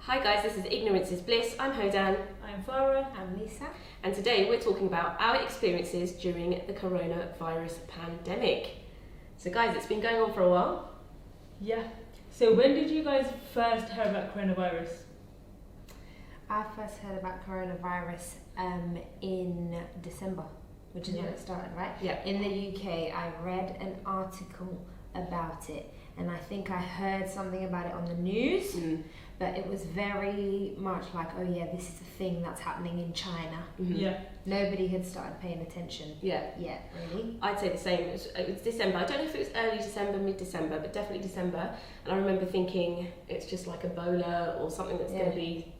Hi guys, this is Ignorance is Bliss. I'm Hodan. I'm Farah. I'm Lisa. And today we're talking about our experiences during the coronavirus pandemic. So guys, it's been going on for a while. Yeah. So when did you guys first hear about coronavirus? I first heard about coronavirus in December, which is when it started, right? Yeah. In the UK, I read an article about it, and I think I heard something about it on the news, but it was very much like, oh yeah, this is a thing that's happening in China. Mm-hmm. Yeah. Nobody had started paying attention yet, really. I'd say the same. It was December. I don't know if it was early December, mid-December, but definitely December. And I remember thinking it's just like Ebola or something that's going to be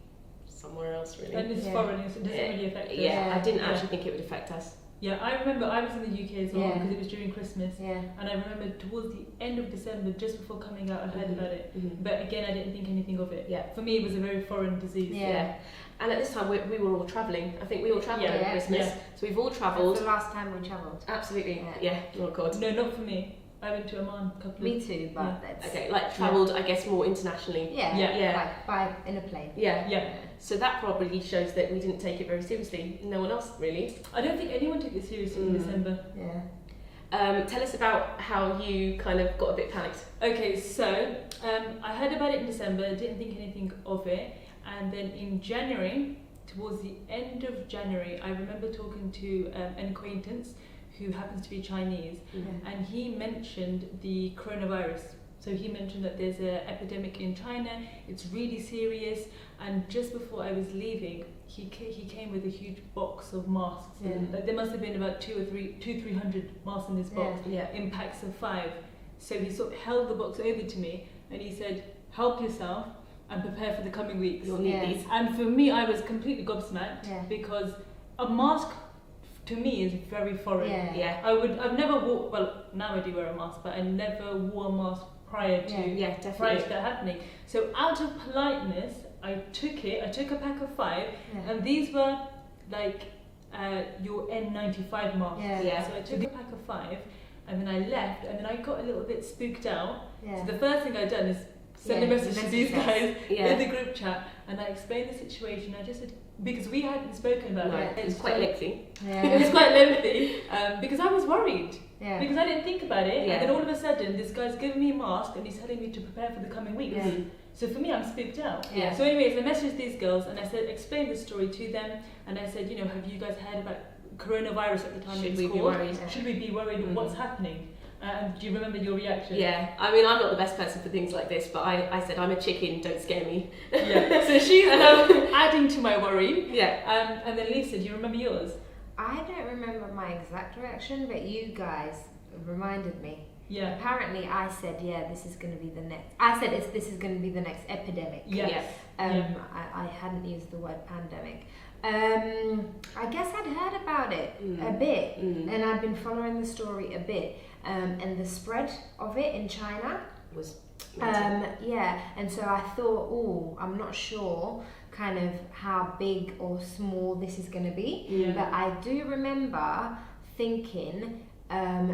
somewhere else, really. And it's foreign, so it doesn't really affect us. Yeah, I didn't actually think it would affect us. Yeah, I remember I was in the UK as well because it was during Christmas. Yeah. And I remember towards the end of December, just before coming out, I heard about it. Mm-hmm. But again, I didn't think anything of it. Yeah. For me, it was a very foreign disease. Yeah. And at this time, we were all travelling. I think we all travelled over Christmas. Yeah. So we've all That's travelled. the last time we travelled. Absolutely. Yeah. Oh God. No, not for me. I went to Oman a couple of... Me too, but that's... Okay, like travelled, I guess, more internationally. Yeah. Like in a plane. Yeah. So that probably shows that we didn't take it very seriously. No one else, really. I don't think anyone took it seriously in December. Yeah. Tell us about how you kind of got a bit panicked. Okay, so I heard about it in December, didn't think anything of it, and then in January, towards the end of January, I remember talking to an acquaintance who happens to be Chinese, and he mentioned the coronavirus. So he mentioned that there's an epidemic in China, it's really serious, and just before I was leaving, he came with a huge box of masks. Like there must have been about 300 masks in this box, in packs of 5. So he sort of held the box over to me, and he said, help yourself and prepare for the coming weeks. You'll need these. And for me, I was completely gobsmacked because a mask to me is very foreign. I've never wore, well, now I do wear a mask, but I never wore a mask prior to that happening. So out of politeness, I took a pack of 5, and these were like your N95 masks. So I took a pack of 5, and then I left, and then I got a little bit spooked out. So the first thing I'd done is send a message to these guys in the group chat, and I explained the situation. I just said, because we hadn't spoken about it. It was quite lengthy. It was quite lengthy because I was worried. Because I didn't think about it, and then all of a sudden this guy's giving me a mask and he's telling me to prepare for the coming weeks. So for me, I'm spooked out. So anyways, I messaged these girls and I said, explained the story to them, and I said, have you guys heard about coronavirus at the time? Should we be worried? Should we be worried? What's happening? Do you remember your reaction? Yeah, I mean, I'm not the best person for things like this, but I said, I'm a chicken, don't scare me. So she's adding to my worry. And then Lisa, do you remember yours? I don't remember my exact reaction, but you guys reminded me. Apparently, I said, this is going to be the next... I said, this is going to be the next epidemic. I hadn't used the word pandemic. I guess I'd heard about it a bit, and I'd been following the story a bit. And the spread of it in China was and so I thought, I'm not sure kind of how big or small this is going to be, but I do remember thinking,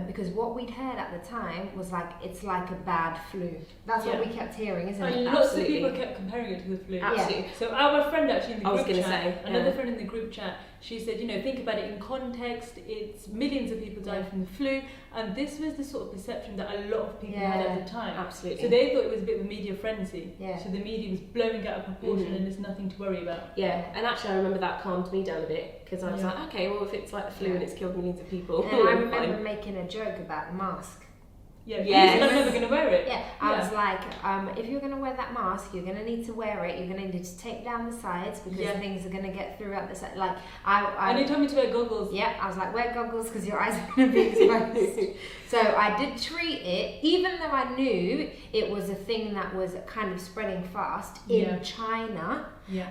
because what we'd heard at the time was like, it's like a bad flu. That's what we kept hearing, isn't it? Lots of people kept comparing it to the flu. Absolutely. So our friend actually in the group chat, another friend in the group chat, she said, think about it in context, it's millions of people died from the flu, and this was the sort of perception that a lot of people had at the time. Absolutely. So they thought it was a bit of a media frenzy. So the media was blowing out of proportion and there's nothing to worry about. And actually I remember that calmed me down a bit, because I was like, okay, well if it's like the flu and it's killed millions of people. And I remember making a joke about the mask. I'm never going to wear it. I was like, if you're going to wear that mask, you're going to need to wear it. You're going to need to tape down the sides because things are going to get through at the side. Like, and you told me to wear goggles. I was like, wear goggles because your eyes are going to be exposed. So I did treat it, even though I knew it was a thing that was kind of spreading fast in China.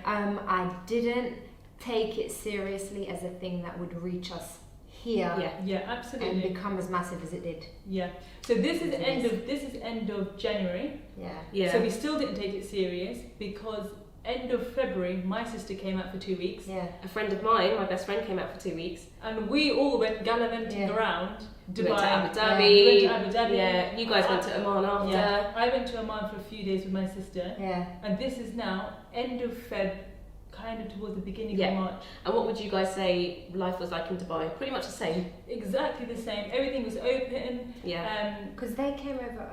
I didn't take it seriously as a thing that would reach us here, absolutely, and become as massive as it did. So this is end of January. So we still didn't take it serious because end of February, my sister came out for 2 weeks. Yeah. A friend of mine, my best friend, came out for 2 weeks. And we all went gallivanting around Dubai. We went to Abu Dhabi. We went to Abu Dhabi. Yeah, you guys went to Oman after. Yeah. I went to Oman for a few days with my sister. Yeah. And this is now end of Feb, kind of towards the beginning of March. And what would you guys say life was like in Dubai? Pretty much the same. Exactly the same. Everything was open. Yeah. Because they came over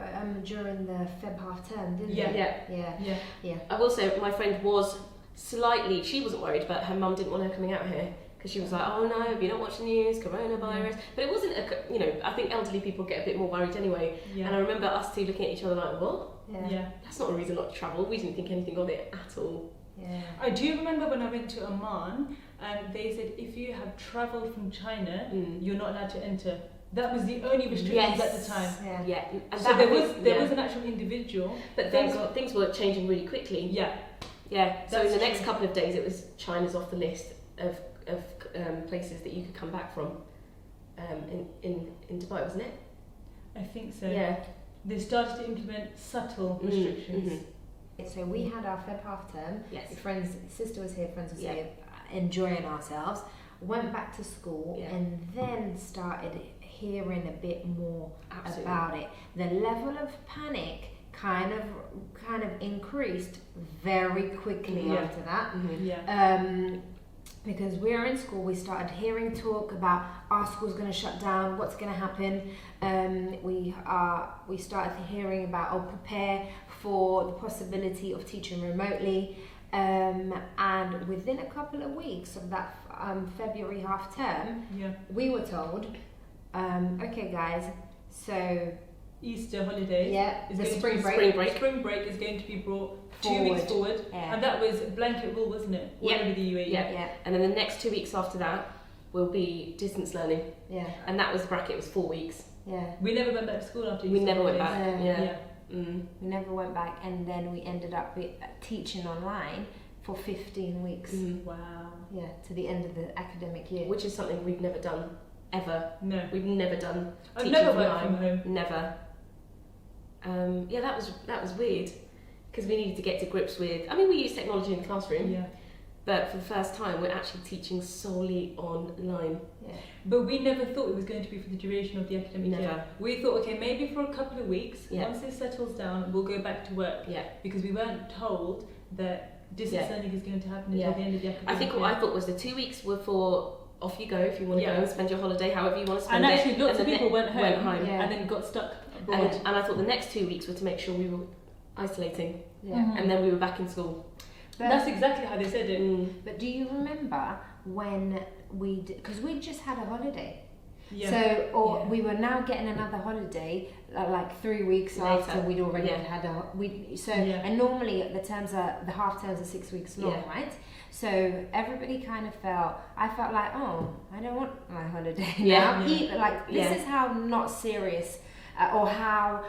during the Feb half term, didn't they? Yeah. I will say my friend was slightly, she wasn't worried, but her mum didn't want her coming out here because she was like, oh no, have you not watched the news, coronavirus? But it wasn't, I think elderly people get a bit more worried anyway. Yeah. And I remember us two looking at each other like, what? Yeah. That's not a reason not to travel. We didn't think anything of it at all. Yeah. I do remember when I went to Oman, they said if you have travelled from China, you're not allowed to enter. That was the only restrictions at the time. Yeah. And so there was an actual individual. But things were changing really quickly. Yeah. Yeah. So in the next couple of days, it was China's off the list of places that you could come back from. In Dubai, wasn't it? I think so. Yeah. They started to implement subtle restrictions. So we had our Feb half term. Yes. Sister was here, friends was here, enjoying ourselves. Went back to school and then started hearing a bit more about it. The level of panic kind of increased very quickly after that. Because we were in school, we started hearing talk about our school's going to shut down, what's going to happen. We started hearing about prepare for the possibility of teaching remotely. And within a couple of weeks of that February half term, we were told, okay guys, so Easter holidays. Yeah, is the going spring break. Spring break is going to be brought 2 weeks forward. Yeah. And that was blanket rule, wasn't it? All over the UAE. Yeah. And then the next 2 weeks after that will be distance learning. Yeah. And that was the bracket, it was 4 weeks. Yeah. We never went back to school after Easter. We never went holidays. back. We never went back, and then we ended up teaching online for 15 weeks. Wow. Yeah, to the end of the academic year. Which is something we've never done, ever. No. We've never done I've teaching never from worked from home. Never. That was weird, because we needed to get to grips with, we use technology in the classroom. Yeah. But for the first time, we're actually teaching solely online. Yeah. But we never thought it was going to be for the duration of the academic year. We thought, okay, maybe for a couple of weeks, once this settles down, we'll go back to work. Yeah. Because we weren't told that distance learning is going to happen until the end of the academic year. I think what I thought was the 2 weeks were for off you go if you want to go and spend your holiday however you want to spend it. And actually lots of people went home and then got stuck abroad. And I thought the next 2 weeks were to make sure we were isolating. Yeah. And then we were back in school. But that's exactly how they said it. But do you remember when because we just had a holiday. Yeah. So, we were now getting another holiday, like 3 weeks later. after we'd already had and normally the half terms are 6 weeks long, right? So everybody kind of I felt like, oh, I don't want my holiday now. This is how not serious or how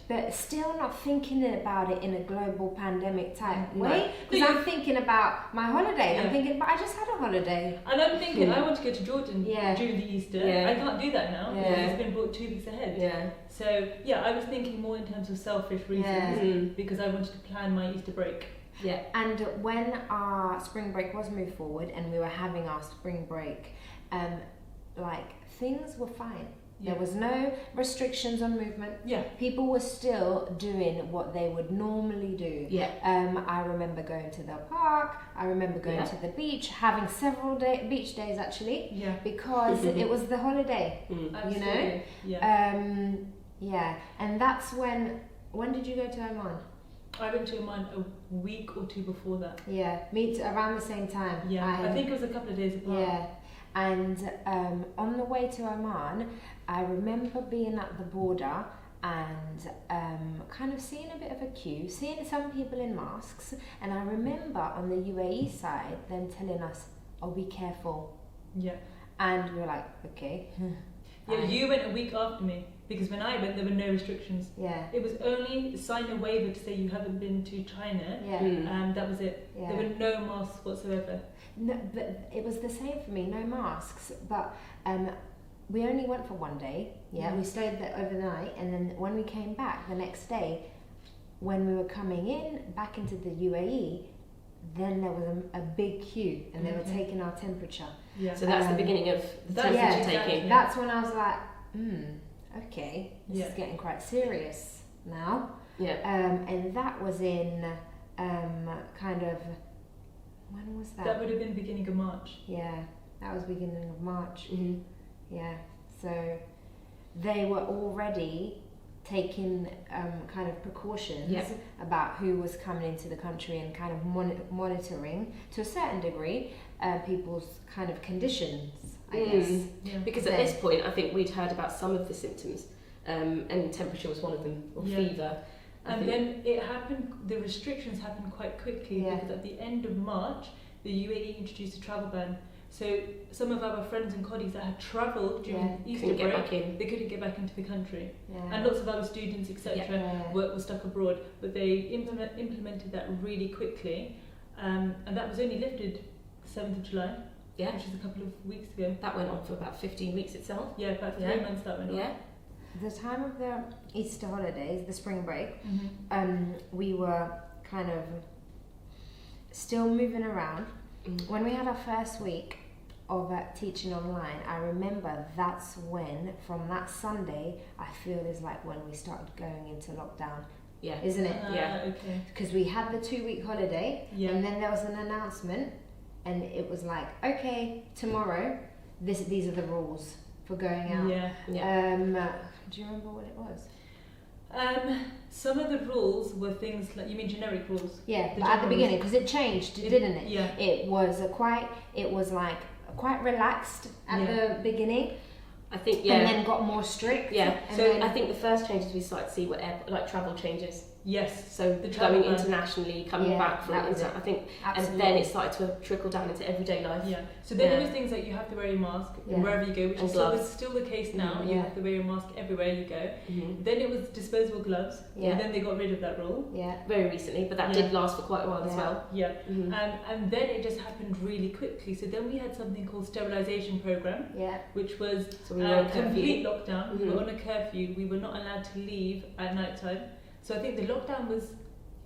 but still not thinking about it in a global pandemic type way. Because I'm thinking about my holiday. I'm thinking, but I just had a holiday. And I'm thinking, I want to go to Jordan during the Easter. I can't do that now because it's been brought 2 weeks ahead. Yeah. So, I was thinking more in terms of selfish reasons because I wanted to plan my Easter break. Yeah. And when our spring break was moved forward and we were having our spring break, things were fine. There was no restrictions on movement. Yeah. People were still doing what they would normally do. Yeah. I remember going to the park. I remember going to the beach, having several beach days actually. Yeah. Because it was the holiday. You know. Yeah. Yeah. And that's when did you go to Oman? I went to Oman a week or two before that. Yeah. Me too, around the same time. Yeah. I think it was a couple of days apart. Yeah. And on the way to Oman, I remember being at the border and kind of seeing a bit of a queue, seeing some people in masks. And I remember on the UAE side them telling us, oh, be careful. Yeah. And we were like, okay. Yeah, you went a week after me. Because when I went, there were no restrictions. Yeah. It was only sign a waiver to say you haven't been to China. Yeah. That was it. Yeah. There were no masks whatsoever. No, but it was the same for me. No masks. But we only went for 1 day. Yeah. We stayed there overnight, and then when we came back the next day, when we were coming in back into the UAE, then there was a big queue, and they were taking our temperature. Yeah. So that's the beginning of the temperature taking. That's when I was like, okay, this is getting quite serious now. Yeah. And that was in kind of, when was that? That would have been beginning of March. Yeah, that was beginning of March. Mm-hmm. Yeah, so they were already taking kind of precautions about who was coming into the country and kind of monitoring to a certain degree people's kind of conditions, I guess. Yeah. Because at this point, I think we'd heard about some of the symptoms, and temperature was one of them, or fever. And then it happened, the restrictions happened quite quickly because at the end of March, the UAE introduced a travel ban. So some of our friends and colleagues that had travelled during Easter break, they couldn't get back into the country. Yeah. And lots of our students, etc., were stuck abroad. But they implemented that really quickly. And that was only lifted 7th of July, which is a couple of weeks ago. That went on for about 15 weeks itself. Yeah, about 3 months that went on. Yeah. The time of the Easter holidays, the spring break, we were kind of still moving around. When we had our first week of teaching online, I remember that's when, from that Sunday, I feel is like when we started going into lockdown. Yeah. Isn't it? Okay. Because we had the 2-week holiday, and then there was an announcement, and it was like, okay, tomorrow, these are the rules for going out. Do you remember what it was? Some of the rules were things like, you mean generic rules? Yeah, but at the beginning, because it changed, didn't it? Yeah. It was quite relaxed at the beginning. I think, and then got more strict. Yeah. So I think the first changes we started to see were travel changes. Yes. So the going internationally, coming back from I think, and then it started to trickle down into everyday life. Yeah. So then there was things like you have to wear your mask wherever you go, which is still the case now. You have to wear your mask everywhere you go. Then it was disposable gloves. And then they got rid of that rule. Yeah. Very recently, but that did last for quite a while as well. Yeah. And then it just happened really quickly. So then we had something called sterilisation program. Yeah. Which was complete lockdown. We were on a curfew. We were not allowed to leave at night time. So I think the lockdown was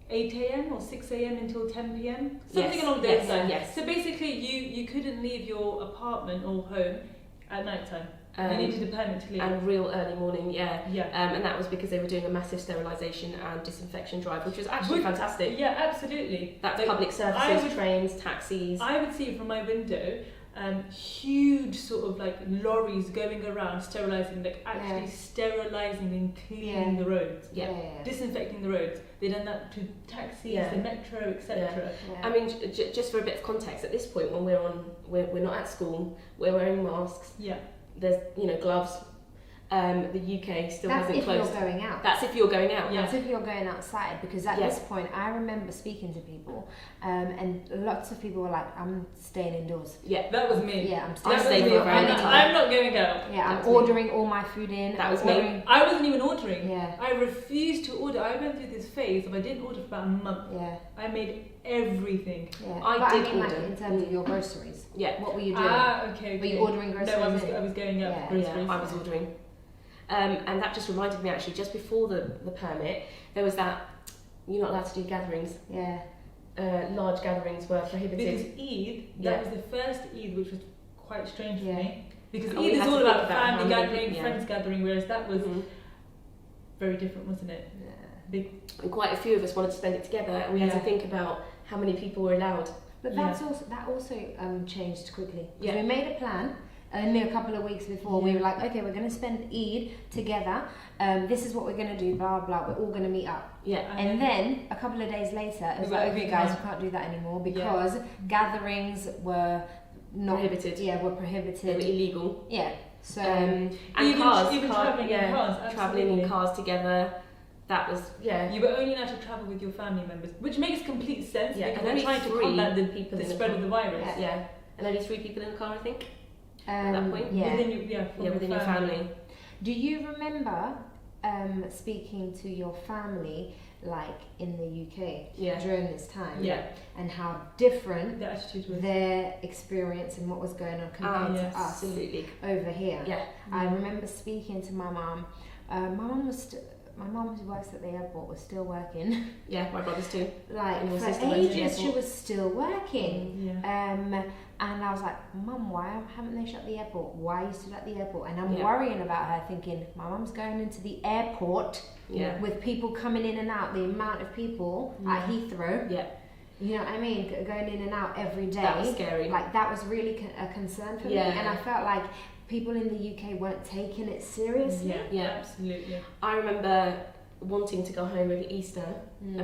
8 a.m. or 6 a.m. until 10 p.m. Something along those lines. Yes. So basically you couldn't leave your apartment or home at night time. You needed a permit to leave. And real early morning, and that was because they were doing a massive sterilisation and disinfection drive, which was actually fantastic. Yeah, absolutely. That's public services, trains, taxis. I would see from my window huge sort of like lorries going around sterilising, like actually sterilising and cleaning the roads, disinfecting the roads. They done that to taxis, the metro, etc. I mean, just for a bit of context, at this point when we're not at school, we're wearing masks. There's gloves. The UK still hasn't closed. That's if you're going out. That's if you're going out. That's if you're going outside, because at this point I remember speaking to people and lots of people were like, I'm staying indoors. Yeah, that was me. Yeah, I'm staying indoors. I'm not going out. Yeah, I'm ordering all my food in. That was me. I wasn't even ordering. Yeah. I refused to order. I went through this phase of I didn't order for about a month. Yeah. I made everything. Yeah. I did order. Like in terms of your groceries. Yeah. What were you doing? Okay. Were you ordering groceries? No, I was going out for groceries. I was ordering. And that just reminded me, actually, just before the permit, there was that you're not allowed to do gatherings. Yeah. Large gatherings were prohibited. Because Eid, that was the first Eid, which was quite strange for me. Because Eid is all about family gathering, friends gathering, whereas that was very different, wasn't it? Yeah. Big. And quite a few of us wanted to spend it together, and we had to think about how many people were allowed. But that also changed quickly. Yeah. We made a plan. Only a couple of weeks before, we were like, okay, we're going to spend Eid together. This is what we're going to do, blah, blah. We're all going to meet up. Yeah. And then, a couple of days later, it was like, okay, guys, we can't do that anymore because gatherings were not... prohibited. Yeah, were prohibited. They were illegal. Yeah. So... and even travelling in cars. Travelling in cars together. That was, You were only allowed to travel with your family members, which makes complete sense because they're trying to combat the spread of the virus. Yeah. And only 3 people in the car, I think. At that point, within your family. Do you remember speaking to your family like in the UK during this time? Yeah. And how different the attitude was. Their experience and what was going on compared to us absolutely. over here. Yeah. I remember speaking to my mum. My mum was my mum who works at the airport was still working. Yeah, my brothers too. Like for ages, she was still working. And I was like, Mum, why haven't they shut the airport? Why are you still at the airport? And I'm worrying about her, thinking, my mum's going into the airport with people coming in and out, the amount of people at Heathrow. Yeah. You know what I mean? Going in and out every day. That was scary. Like, that was really a concern for me. And I felt like people in the UK weren't taking it seriously. Yeah, absolutely. I remember wanting to go home over Easter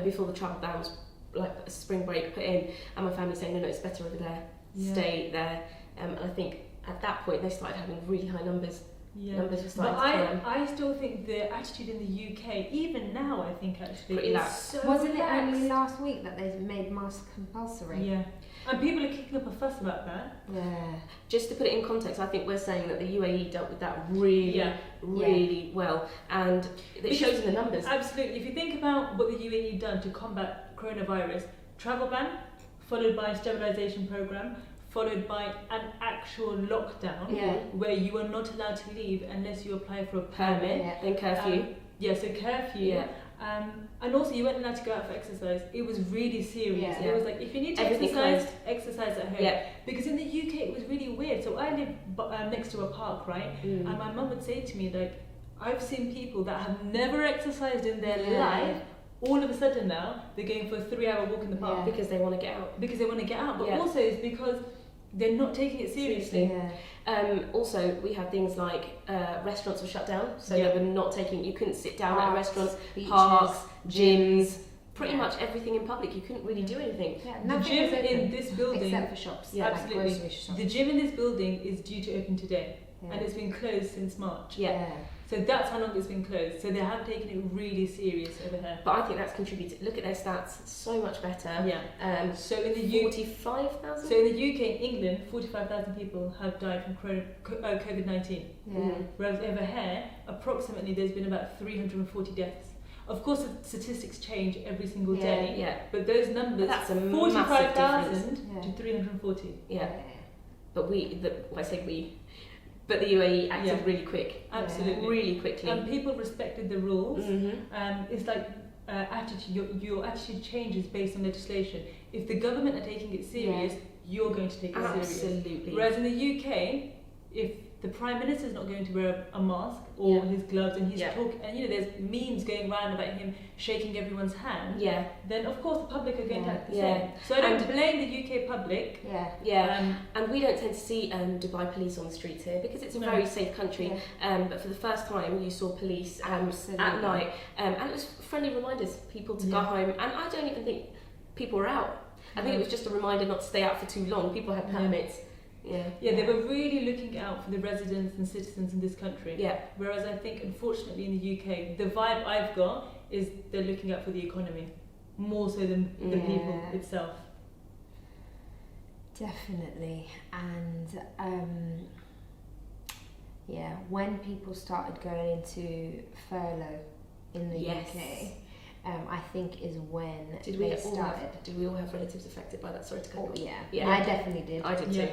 before the travel ban was like a spring break put in, and my family saying, no, it's better over there. Stay there. And I think at that point they started having really high numbers. Numbers were starting to climb. I still think the attitude in the UK, even now, I think actually, pretty lax. So Wasn't relaxed. it only last week that they made masks compulsory? Yeah. And people are kicking up a fuss about that. Yeah. Just to put it in context, I think we're saying that the UAE dealt with that really well, and it shows in the numbers. Absolutely. If you think about what the UAE done to combat coronavirus, travel ban, followed by a sterilisation programme, followed by an actual lockdown where you are not allowed to leave unless you apply for a permit. Then curfew. So curfew. And also you weren't allowed to go out for exercise. It was really serious. It was like, if you need to exercise at home. Because in the UK it was really weird. So I live next to a park, right? And my mum would say to me, like, I've seen people that have never exercised in their life. All of a sudden now they're going for a 3-hour walk in the park because they want to get out. But also it's because they're not taking it seriously. Also, we had things like restaurants were shut down, so they were not taking. You couldn't sit down at restaurants, beaches, parks, gyms, pretty much everything in public. You couldn't really do anything. The gym in this building, except for shops, absolutely. Like grocery shops. The gym in this building is due to open today, and it's been closed since March. So that's how long it's been closed. So they have taken it really serious over here. But I think that's contributed. Look at their stats, so much better. So in the 45,000. So in the UK, England, 45,000 people have died from COVID-19. Whereas over here, approximately there's been about 340 deaths. Of course, the statistics change every single day. But those numbers, that's a 45,000 to 340. But but the UAE acted really quick. Absolutely. Really quickly. And people respected the rules. It's like attitude. Your attitude changes based on legislation. If the government are taking it serious, you're going to take it serious. Absolutely. Whereas in the UK, if the Prime Minister's not going to wear a mask or his gloves and he's talking, and there's memes going around about him shaking everyone's hand, then of course the public are going to act the same. So I don't blame the UK public. And we don't tend to see Dubai police on the streets here because it's a very safe country. But for the first time, you saw police at night, and it was friendly reminders people to go home. And I don't even think people were out. I think it was just a reminder not to stay out for too long. People had permits. They were really looking out for the residents and citizens in this country. Whereas I think, unfortunately, in the UK, the vibe I've got is they're looking out for the economy more so than the people itself. Definitely. And when people started going into furlough in the UK, I think is when they started. Did we all have relatives affected by that? Sorry to cut you off. Yeah, I definitely did. I did too.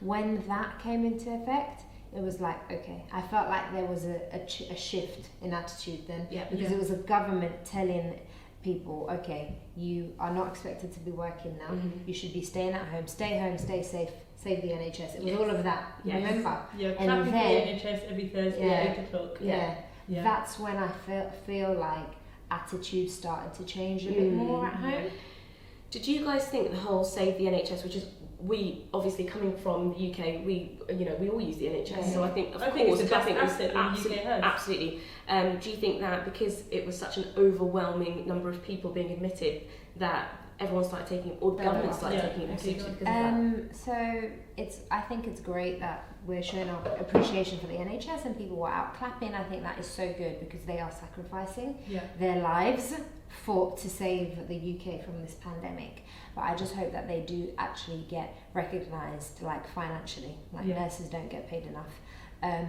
When that came into effect, it was like, okay, I felt like there was a shift in attitude then, because it was a government telling people, okay, you are not expected to be working now, you should be staying at home, stay safe, save the NHS. It was all of that, remember? And then the NHS every Thursday at 8 o'clock. That's when I feel like attitude started to change a bit more at home. Did you guys think the whole save the NHS, which is, we obviously coming from the UK, we all use the NHS, so I think of course it's the best asset the UK has. Absolutely. Do you think that because it was such an overwhelming number of people being admitted that everyone started taking, or the government started taking it more seriously because of that? So I think it's great that we're showing our appreciation for the NHS and people were out clapping. I think that is so good because they are sacrificing their lives to save the UK from this pandemic. But I just hope that they do actually get recognised, like financially, like nurses don't get paid enough.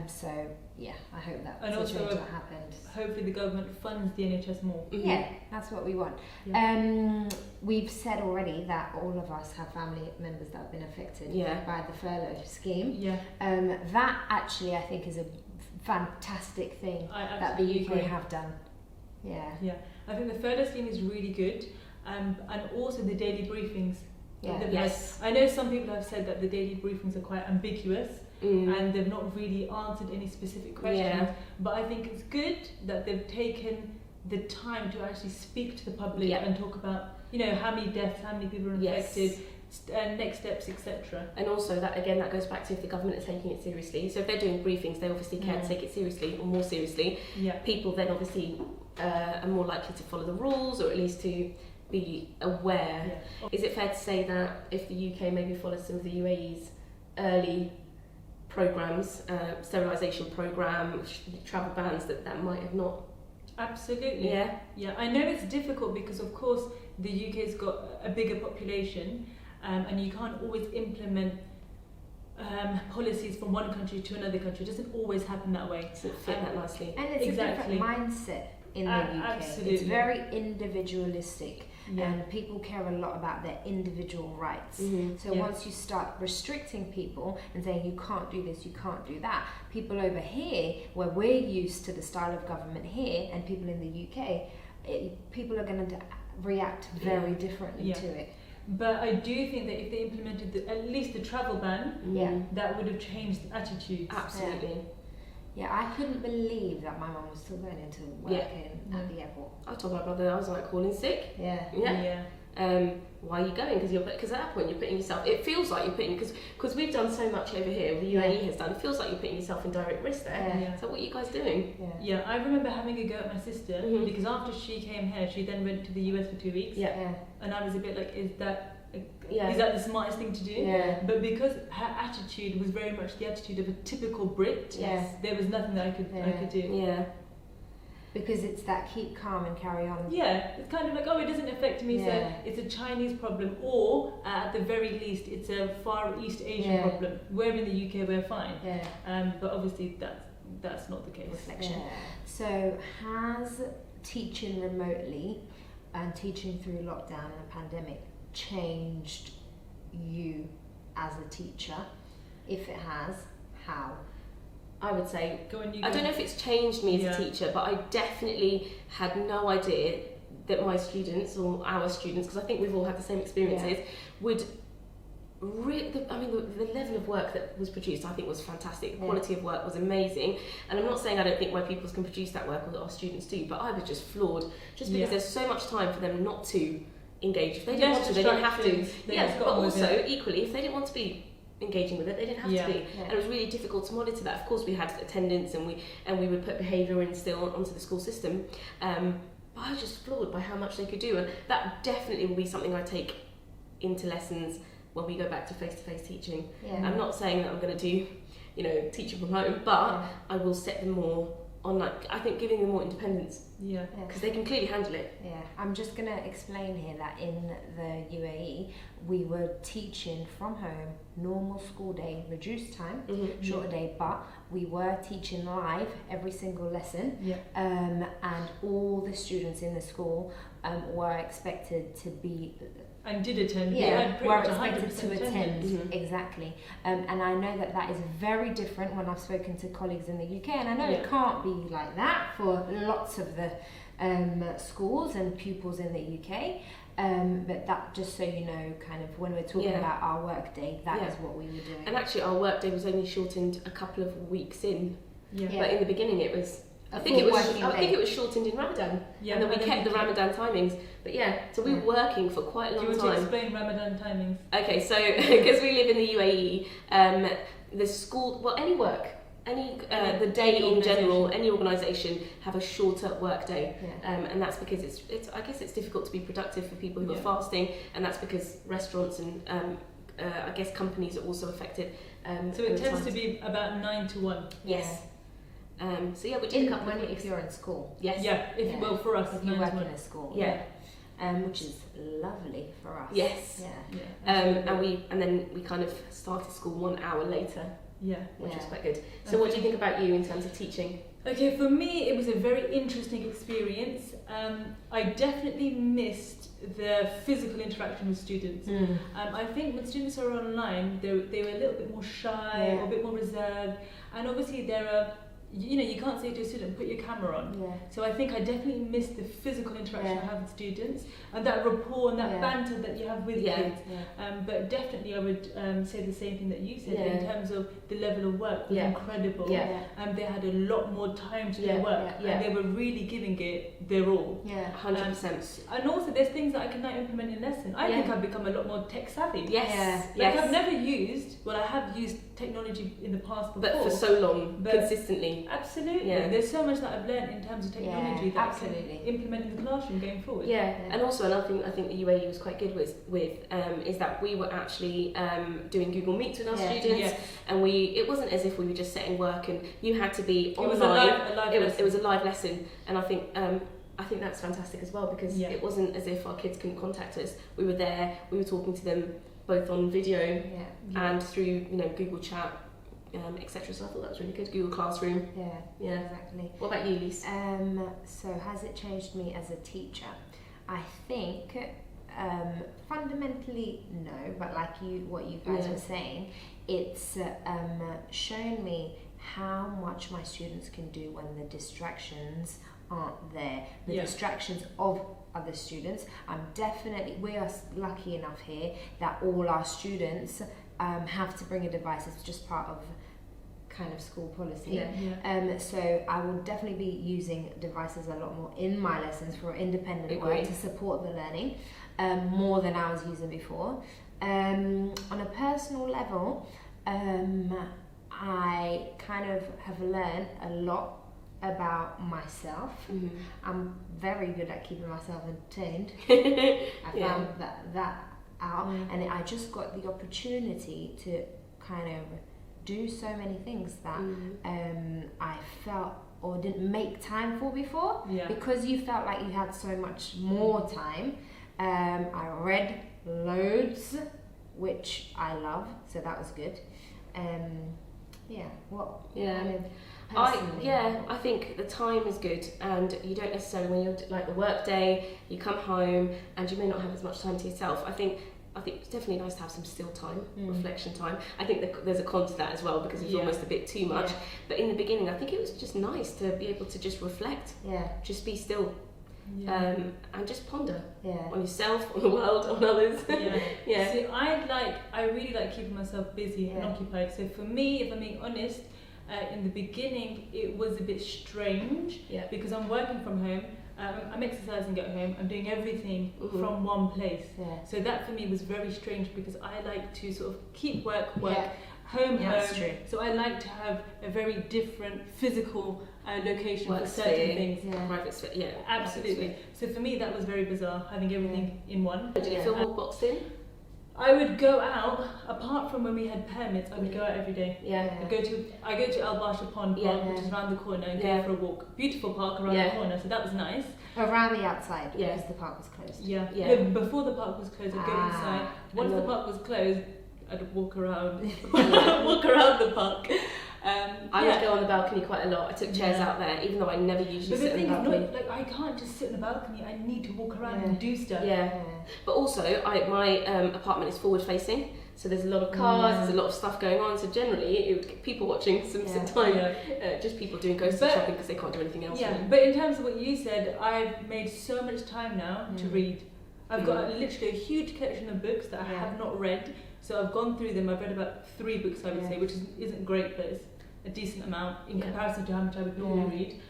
So I hope that situation happened. Hopefully the government funds the NHS more. That's what we want. We've said already that all of us have family members that have been affected by the furlough scheme. That actually I think is a fantastic thing that the UK have done. Yeah. I think the furlough scheme is really good, and also the daily briefings. Yes. I know some people have said that the daily briefings are quite ambiguous and they've not really answered any specific questions. But I think it's good that they've taken the time to actually speak to the public and talk about, how many deaths, how many people are infected, next steps, etc. And also that goes back to if the government is taking it seriously. So if they're doing briefings, they obviously care to take it seriously, or more seriously. People then obviously are more likely to follow the rules, or at least to be aware. Is it fair to say that if the UK maybe follows some of the UAE's early programmes, sterilisation programme, travel bans, that might have not? Absolutely. Yeah. I know it's difficult because of course the UK's got a bigger population, and you can't always implement policies from one country to another country. It doesn't always happen that way. Doesn't fit that nicely. And it's a different mindset in the UK. Absolutely. It's very individualistic, and people care a lot about their individual rights. So once you start restricting people and saying you can't do this, you can't do that, people over here, where we're used to the style of government here, and people in the UK, people are going to react very differently to it. But I do think that if they implemented at least the travel ban, that would have changed attitudes. Absolutely. Yeah, I couldn't believe that my mum was still going into work at the airport. I told my brother, I was like calling sick. Yeah. Why are you going? Because at that point you're putting yourself. It feels like you're putting, because we've done so much over here. The UAE has done. It feels like you're putting yourself in direct risk there. So what are you guys doing? Yeah, I remember having a go at my sister because after she came here, she then went to the US for 2 weeks. And I was a bit like, is that the smartest thing to do? But because her attitude was very much the attitude of a typical Brit, there was nothing that I could do. Because it's that keep calm and carry on. It's kind of like, it doesn't affect me, so it's a Chinese problem, or at the very least it's a Far East Asian problem. We're in the UK, we're fine. But obviously that's not the case. Reflection. So has teaching remotely and teaching through lockdown and a pandemic changed you as a teacher? If it has, how? I would say, I don't know if it's changed me as a teacher, but I definitely had no idea that my students, or our students, because I think we've all had the same experiences, would the level of work that was produced, I think, was fantastic. The quality of work was amazing, and I'm not saying I don't think my pupils can produce that work, or that our students do, but I was just floored, just because there's so much time for them not to engage. If they didn't want to, they didn't have to. But also, equally, if they didn't want to be engaging with it, they didn't have to be. And it was really difficult to monitor that. Of course, we had attendance, and we would put behaviour instill onto the school system. But I was just floored by how much they could do, and that definitely will be something I take into lessons when we go back to face-to-face teaching. I'm not saying that I'm going to do, teaching from home, but I will set them more on, I think, giving them more independence. Because they can clearly handle it. I'm just going to explain here that in the UAE, we were teaching from home, normal school day, reduced time, shorter day, but we were teaching live every single lesson. And all the students in the school were expected to be... And did attend. Were expected to attend. Exactly. And I know that is very different when I've spoken to colleagues in the UK, and I know it can't be like that for lots of the schools and pupils in the UK. But that, just so you know, kind of when we're talking about our work day, that is what we were doing. And actually our work day was only shortened a couple of weeks in. But in the beginning it was... I think it was shortened in Ramadan, and then we kept the Ramadan timings. But so we were working for quite a long time. Do you want to explain Ramadan timings? Okay, so because we live in the UAE, the school, any work, the day in general, any organisation have a shorter work day, and that's because it's I guess it's difficult to be productive for people who are fasting, and that's because restaurants and I guess companies are also affected. So it tends to be about 9 to 1. Yes. So we did a couple of weeks. If you're in school. Yes. Well, for us, if you work in a school. Which is lovely for us. Yes. And then we kind of started school 1 hour later. Which was quite good. So what do you think about you in terms of teaching? Okay, for me it was a very interesting experience. I definitely missed the physical interaction with students. I think when students are online, they were a little bit more shy, or a bit more reserved, and obviously there are you can't say to a student, put your camera on. Yeah. So I think I definitely miss the physical interaction I have with students and that rapport and that banter that you have with kids. Yeah. But definitely I would say the same thing that you said in terms of the level of work was incredible. Yeah. They had a lot more time to do work and they were really giving it their all. Yeah, 100%. And also there's things that I can now implement in lesson. I think I've become a lot more tech savvy. Yes. I've never I have used technology in the past before. But for so long, consistently. Absolutely. Yeah. There's so much that I've learned in terms of technology that I can implement in the classroom going forward. Yeah. And also another thing I think the UAE was quite good with is that we were actually doing Google Meets with our students, and it wasn't as if we were just setting work and you had to be online. It was a live lesson, and I think that's fantastic as well, because it wasn't as if our kids couldn't contact us. We were there. We were talking to them both on video and through Google Chat. Etc. So I thought that was really good. Google Classroom. Yeah, exactly. What about you, Lise? So has it changed me as a teacher? I think fundamentally no, but like what you guys were saying, it's shown me how much my students can do when the distractions aren't there. The distractions of other students. We are lucky enough here that all our students have to bring a device. It's just part of kind of school policy. So I will definitely be using devices a lot more in my lessons for independent work to support the learning, more than I was using before. On a personal level, I kind of have learned a lot about myself. I'm very good at keeping myself entertained. I found that out, and I just got the opportunity to kind of do so many things that I felt or didn't make time for before, because you felt like you had so much more time. I read loads, which I love, so that was good. I think the time is good, and you don't necessarily, when you're like the work day, you come home and you may not have as much time to yourself. I think it's definitely nice to have some still time, reflection time. I think there's a con to that as well, because it's almost a bit too much. But in the beginning, I think it was just nice to be able to just reflect, just be still, and just ponder on yourself, on the world, on others. See, I really like keeping myself busy and occupied. So for me, if I'm being honest, in the beginning it was a bit strange because I'm working from home. I'm exercising at home, I'm doing everything from one place. So that for me was very strange, because I like to sort of keep work, home. That's true. So I like to have a very different physical location for certain things. Private space, absolutely. So for me that was very bizarre, having everything in one. Did you feel more boxed in? I would go out, apart from when we had permits, I would go out every day. I go to Al Barsha Pond Park, which is around the corner, and go for a walk. Beautiful park around the corner, so that was nice. Around the outside, because the park was closed. No, before the park was closed, I'd go inside. Once the park was closed, I'd walk around the park. I would go on the balcony quite a lot. I took chairs out there, even though I never usually sit on the balcony. I can't just sit on the balcony. I need to walk around and do stuff. But also, my apartment is forward facing, so there's a lot of cars, there's a lot of stuff going on. So generally, it would get people watching some time, just people doing ghost shopping because they can't do anything else. But in terms of what you said, I've made so much time now to read. I've got literally a huge collection of books that I have not read. So I've gone through them. I've read about 3 books, I would say, which isn't great, but it's a decent amount in comparison to how much I would normally read.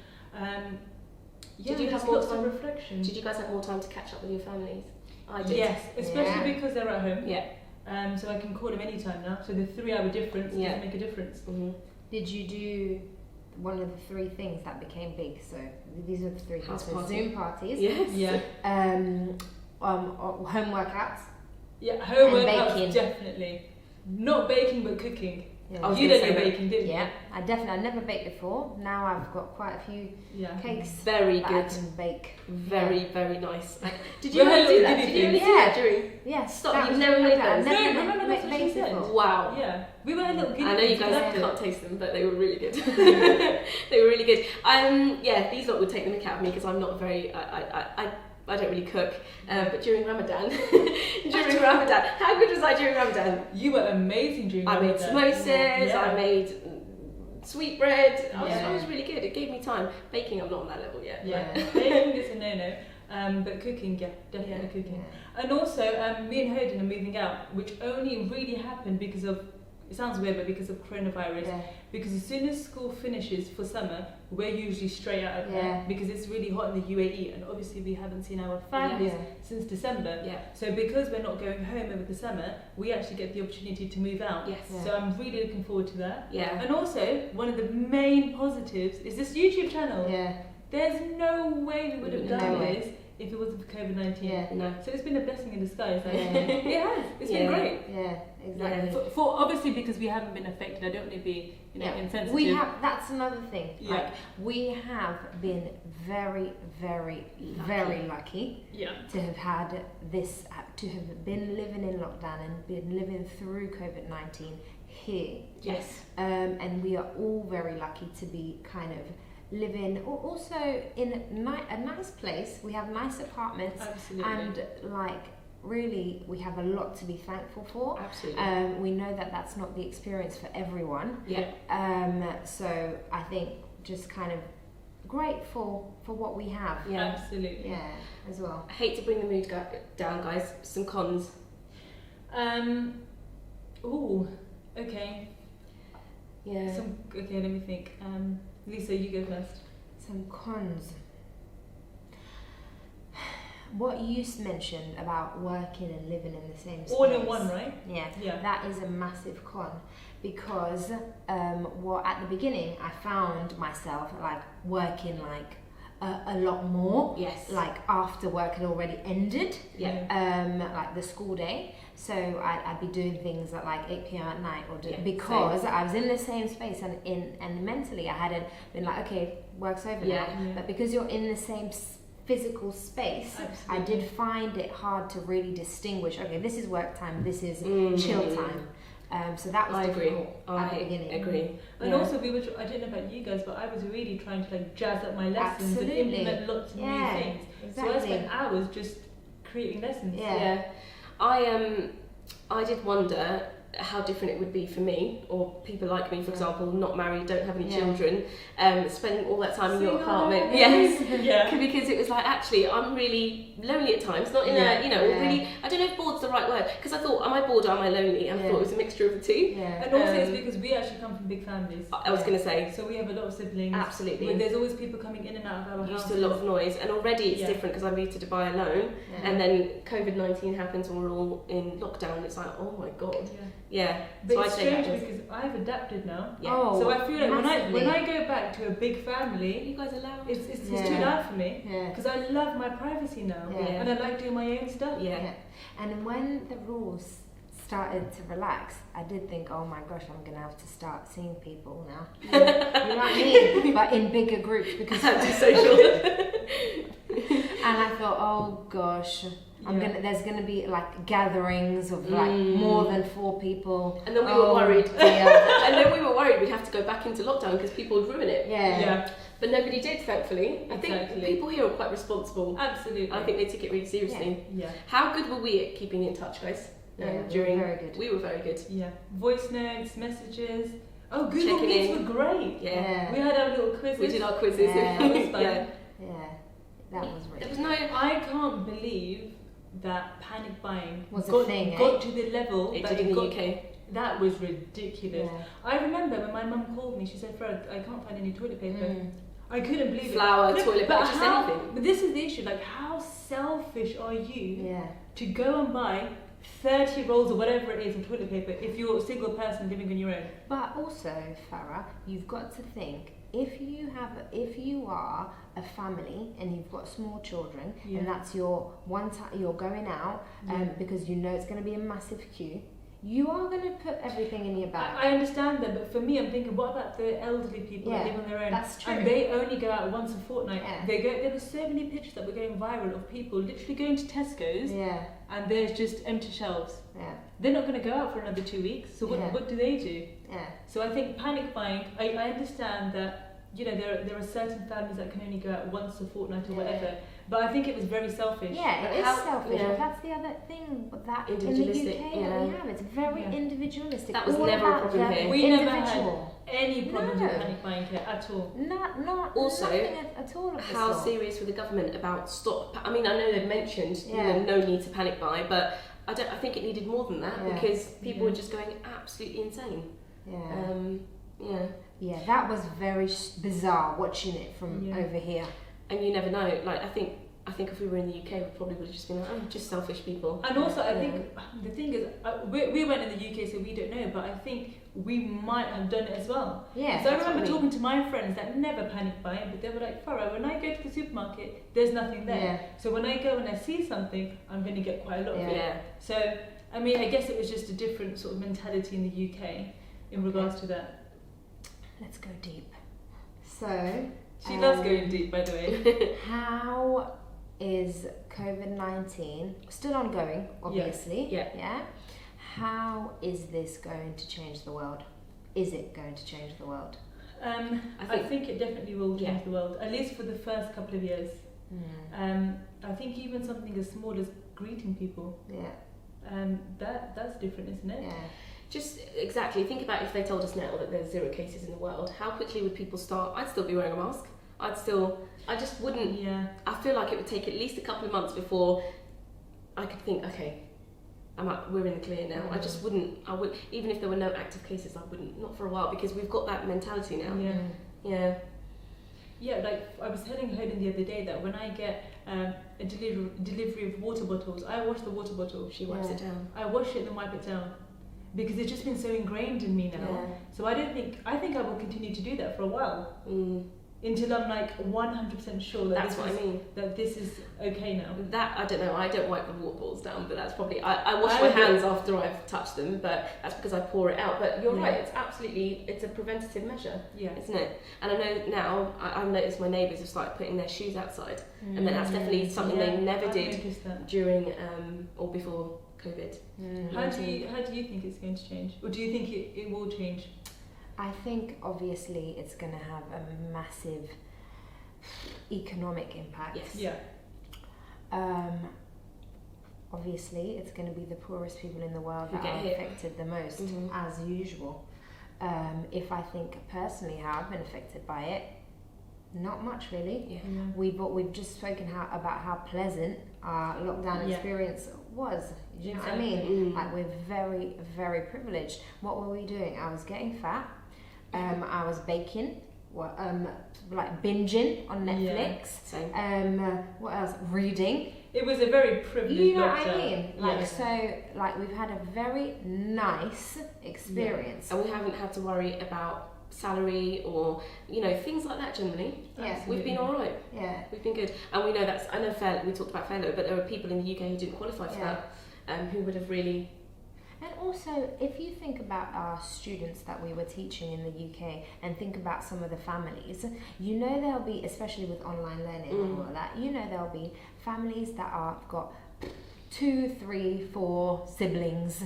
Did you have more time? Reflection. Did you guys have more time to catch up with your families? I did. Yes, especially because they're at home. So I can call them anytime now. So the 3-hour difference doesn't make a difference. Did you do one of the 3 things that became big? So these are the 3 things. So Zoom parties. Home workouts. Home workouts, definitely. Not baking, but cooking. You did your baking, didn't you? I never baked before. Now I've got quite a few cakes. Very good. I can bake. Very, very nice. Did you ever do that? Did you ever do that during? Yes. Stop, you've never made those? No, remember that's what she said. Wow. Yeah. We were a little guinea. I know you guys can't taste them, but they were really good. They were really good. These lot would take the mick out of me because I'm not very... I don't really cook, but during Ramadan, how good was I during Ramadan? You were amazing during Ramadan. I made samosas, I made sweetbread. I was really good. It gave me time. Baking, I'm not on that level yet. Yeah, baking is a no-no. But cooking, definitely cooking. Yeah. And also, me and Hayden are moving out, which only really happened because of, it sounds weird, but because of coronavirus. Yeah. Because as soon as school finishes for summer, we're usually straight out of there because it's really hot in the UAE, and obviously we haven't seen our families since December. Yeah. So because we're not going home over the summer, we actually get the opportunity to move out. Yes. Yeah. So I'm really looking forward to that. Yeah. And also, one of the main positives is this YouTube channel. Yeah. There's no way we would have done this if it wasn't for COVID-19. Yeah, no. So it's been a blessing in disguise. It has. It's been great. Yeah, exactly. For obviously because we haven't been affected. I don't want to be, insensitive. We have. That's another thing. Yeah. Like, we have been very, very, very lucky. Yeah. To have had this, to have been living in lockdown and been living through COVID-19 here. Yes. And we are all very lucky to be kind of living also in a nice place. We have nice apartments. Absolutely. And really we have a lot to be thankful for. Absolutely. We know that that's not the experience for everyone. Yeah. So I think just kind of grateful for what we have. Yeah. Absolutely. Yeah, as well. I hate to bring the mood down, guys. Some cons. Okay. Yeah. Okay, let me think. Lisa, you go first. Some cons. What you mentioned about working and living in the same space. All in one, right? Yeah. That is a massive con because at the beginning I found myself working a lot more. Yes. After work had already ended. Yeah. The school day. So I'd be doing things at 8 p.m. at night, because I was in the same space and mentally I hadn't been okay, work's over now. Yeah. But because you're in the same physical space, I did find it hard to really distinguish. Okay, this is work time. This is chill time. So that was difficult at the beginning. Agree. And also I don't know about you guys, but I was really trying to jazz up my lessons and implement lots of new things. Exactly. So I spent hours just creating lessons. Yeah. I did wonder how different it would be for me or people like me, for example, not married, don't have any children, spending all that time in your apartment. Yes. Because it was actually I'm really lonely at times, not in really, I don't know if bored's the right word, because I thought, am I bored or am I lonely? And I thought it was a mixture of the two. And also it's because we actually come from big families. I was going to say. So we have a lot of siblings. Absolutely. There's always people coming in and out of our house. Used to a lot of noise, and already it's different because I moved to Dubai alone, and then COVID-19 happens and we're all in lockdown. It's oh my god. Yeah. But so it's strange because I've adapted now. Yeah. Oh, so I feel when I go back to a big family, you guys are loud. It's too loud for me. Because I love my privacy now, and I like doing my own stuff. Yeah. And when the rules started to relax, I did think, oh my gosh, I'm gonna have to start seeing people now. You know what I mean? But in bigger groups because antisocial. And I thought, oh gosh. There's gonna be gatherings of more than 4 people, and then we were worried. And then we were worried we'd have to go back into lockdown because people would ruin it. Yeah. But nobody did, thankfully. I think people here are quite responsible. Absolutely. I think they took it really seriously. Yeah. How good were we at keeping in touch, guys? We were very good. Yeah. Voice notes, messages. Oh, Google Meets were great. Yeah. We had our little quizzes. We did our quizzes. Yeah. That was fun. Yeah. That was really. There was no. I can't believe that panic buying got to the level it did in the UK. That was ridiculous. Yeah. I remember when my mum called me, she said, Fred, I can't find any toilet paper. I couldn't believe Flour, toilet paper, just anything. But this is the issue, how selfish are you to go and buy 30 rolls or whatever it is of toilet paper if you're a single person living on your own? But also, Farah, you've got to think, if you are a family and you've got small children and that's your one time you're going out because you know it's going to be a massive queue, you are going to put everything in your bag. I understand that, but for me, I'm thinking, what about the elderly people that live on their own? That's true. And they only go out once a fortnight. Yeah. There were so many pictures that were going viral of people literally going to Tesco's and there's just empty shelves. Yeah. They're not going to go out for another 2 weeks. So what do they do? Yeah. So I think panic buying, I understand that, there are certain families that can only go out once a fortnight or whatever. But I think it was very selfish. Yeah, it is selfish. But that's the other thing that in the UK that we have. It's very individualistic. That was never a problem here. We never had any problems with panic buying here at all. Not also nothing at all. How serious were the government about stop? I mean, I know they've mentioned no need to panic buy, but I think it needed more than that because people were just going absolutely insane. Yeah, that was very bizarre watching it from over here. And you never know. Like, I think if we were in the UK, we probably would have just been like, oh, just selfish people. And also, I think the thing is, we went in the UK, so we don't know, but I think we might have done it as well. Yeah. So I remember talking to my friends that never panic buy, but they were like, Farah, when I go to the supermarket, there's nothing there. Yeah. So when I go and I see something, I'm going to get quite a lot of it. Yeah. So, I mean, I guess it was just a different sort of mentality in the UK in regards to that. Let's go deep. So... She loves going deep, by the way. How is COVID-19 still ongoing, obviously? Yeah. How is this going to change the world? Is it going to change the world? I think it definitely will change the world, at least for the first couple of years. I think even something as small as greeting people. Yeah. That's different, isn't it? Yeah. Just exactly, think about if they told us now that there's 0 cases in the world, how quickly would people start? I'd still be wearing a mask. I just wouldn't. Yeah. I feel like it would take at least a couple of months before I could think, okay, we're in the clear now. I just wouldn't, even if there were no active cases, I wouldn't, not for a while, because we've got that mentality now. Yeah, like I was telling Hayden the other day that when I get a delivery of water bottles, I wash the water bottle. She wipes it down. I wash it and wipe it down. Because it's just been so ingrained in me now. Yeah. So I think I will continue to do that for a while. Until I'm like 100% sure that this is okay now. That, I don't know, I don't wipe the water bottles down, but that's probably, I wash my hands after I've touched them, but that's because I pour it out. But you're right, it's a preventative measure, isn't it? And I know now, I've noticed my neighbours have started putting their shoes outside, and then that's definitely something they never did during or before COVID. How do you think it's going to change? Or do you think it will change? I think obviously it's going to have a massive economic impact. Yes. Yeah. Obviously it's going to be the poorest people in the world that are affected the most, as usual. If I think personally how I've been affected by it, not much really. Yeah. We've just spoken about how pleasant our lockdown experience was. Do you know what I mean? Like, we're very, very privileged. What were we doing? I was getting fat. I was baking. Like binging on Netflix. What else? Reading. It was a very privileged. You know what I mean? Like, so, like, we've had a very nice experience, and we haven't had to worry about salary or things like that generally. We've been all right. We've been good, and we know I know we talked about Furlough, but there are people in the UK who didn't qualify for that, who would have really. And also, if you think about our students that we were teaching in the UK and think about some of the families, there'll be, especially with online learning and all that, there'll be families that have got 2, 3, 4 siblings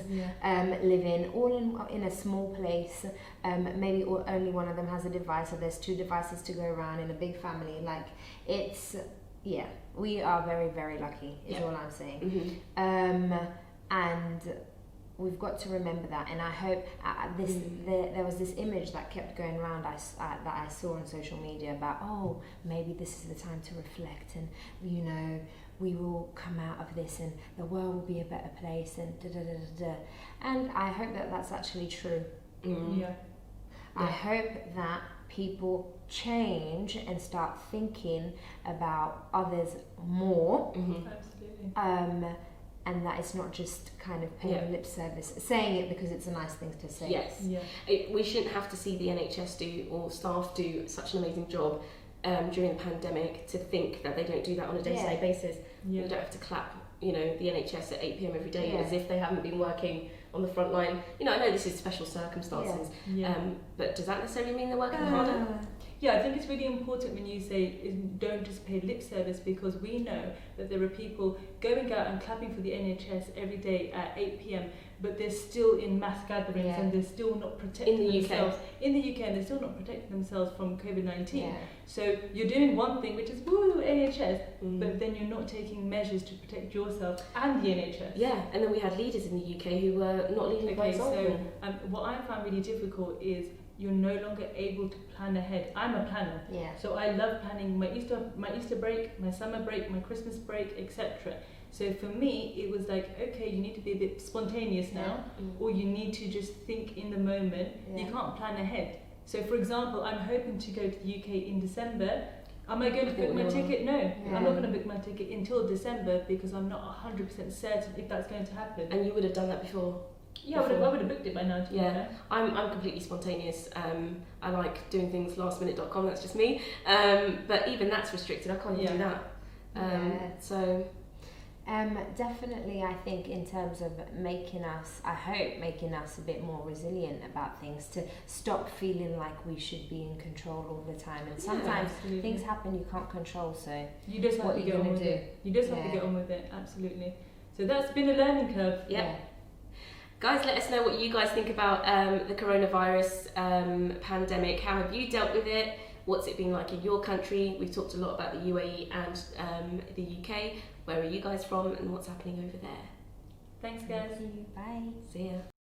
living all in a small place. Maybe only one of them has a device, or there's 2 devices to go around in a big family. Like, we are very, very lucky, is all I'm saying. And we've got to remember that. And I hope there was this image that kept going around that I saw on social media about, maybe this is the time to reflect, and we will come out of this and the world will be a better place, and and I hope that that's actually true. I hope that people change and start thinking about others more. Absolutely. And that it's not just kind of paying lip service, saying it because it's a nice thing to say. Yes. We shouldn't have to see the NHS do, or staff do, such an amazing job during the pandemic to think that they don't do that on a day-to-day basis. You don't have to clap, the NHS at 8 p.m. every day as if they haven't been working on the front line. You know, I know this is special circumstances, but does that necessarily mean they're working harder? Yeah, I think it's really important when you say don't just pay lip service, because we know that there are people going out and clapping for the NHS every day at 8 p.m, but they're still in mass gatherings and they're still not protecting themselves. In the UK, and they're still not protecting themselves from COVID-19. Yeah. So you're doing one thing, which is woo, NHS, but then you're not taking measures to protect yourself and the NHS. Yeah, and then we had leaders in the UK who were not leading by example. So what I found really difficult is you're no longer able to plan ahead. I'm a planner, so I love planning my Easter break, my summer break, my Christmas break, etc. So for me, it was like, okay, you need to be a bit spontaneous now, or you need to just think in the moment. You can't plan ahead. So for example, I'm hoping to go to the UK in December. Am I going to book my ticket? No, I'm not going to book my ticket until December, because I'm not 100% certain if that's going to happen. And you would have done that before? Yeah, I would have booked it by now. I'm completely spontaneous. I like doing things lastminute.com, that's just me. But even that's restricted, I can't even do that. So definitely, I think in terms of making us a bit more resilient about things, to stop feeling like we should be in control all the time. And sometimes things happen you can't control, so you just have to get on with it. You just have to get on with it, absolutely. So that's been a learning curve. Guys, let us know what you guys think about the coronavirus pandemic. How have you dealt with it? What's it been like in your country? We've talked a lot about the UAE and the UK. Where are you guys from, and what's happening over there? Thanks, guys. Thank you. Bye. See ya.